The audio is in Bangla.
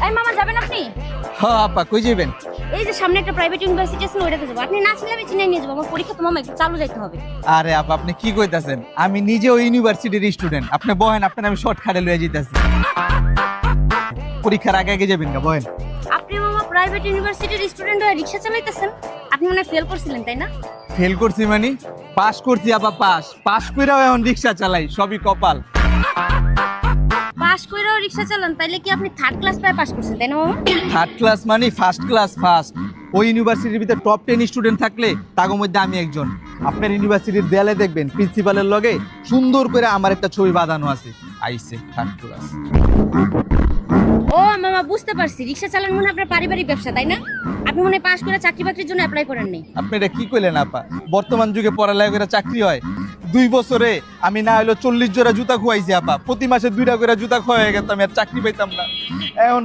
এই মামা যাবেন আপনি? হ্যাঁ আপা, কই যাবেন? এই যে সামনে একটা প্রাইভেট ইউনিভার্সিটি আছে, ওইটাতে যাবো। আপনি না ছিলেন আমি চিনে নিয়ে যাবো। আমার পরীক্ষা তো মামা একটু চালু যাইতে হবে। আরে আপা, আপনি কি কইতাছেন? আমি নিজেও ইউনিভার্সিটির স্টুডেন্ট। আপনি বহেন, আপনার আমি শর্টকাটে লয়ে যাইতাছি। পরীক্ষার আগে আগে যাবেন না, বহেন। আপনি মামা প্রাইভেট ইউনিভার্সিটির স্টুডেন্ট হয়ে রিক্সা চালাইতেছেন? আপনি মনে ফেল করছিলেন তাই না? ফেল করছি মানে? পাস করছি আপা, পাস কইরাও এখন রিকশা চালাই, সবই কপাল। পাস কইরাও রিক্সা চালান, তাইলে কি আপনি থার্ড ক্লাস পায় পাস করছেন তাই না মামা? থার্ড ক্লাস মানে ফার্স্ট ক্লাস ফার্স্ট। ওই ইউনিভার্সিটির ভিতরে টপ 10 স্টুডেন্ট থাকলে তার মধ্যে আমি একজন। আপনার ইউনিভার্সিটির দেয়ালে দেখবেন প্রিন্সিপালের লগে সুন্দর করে আমার একটা ছবি বাঁধানো আছে, আইসে থার্ড ক্লাস। ও মামা, বুঝতে পারছি, রিক্সা চালান মনে হয় আপনার পারিবারিক ব্যবসা তাই না? আপনি মনে হয় পাস করে চাকরি বাকরির জন্য অ্যাপ্লাই করেন নাই। আপনি এটা কি কইলেন আপা? বর্তমান যুগে পড়ালেখা করে চাকরি হয়? 2 বছরে আমি না হলো 40 জোড়া জুতা খুয়াইছি আপা। প্রতি মাসে 2টা করে জুতা খোয়া হয়ে গেত, আমি আর চাকরি পাইতাম না। এখন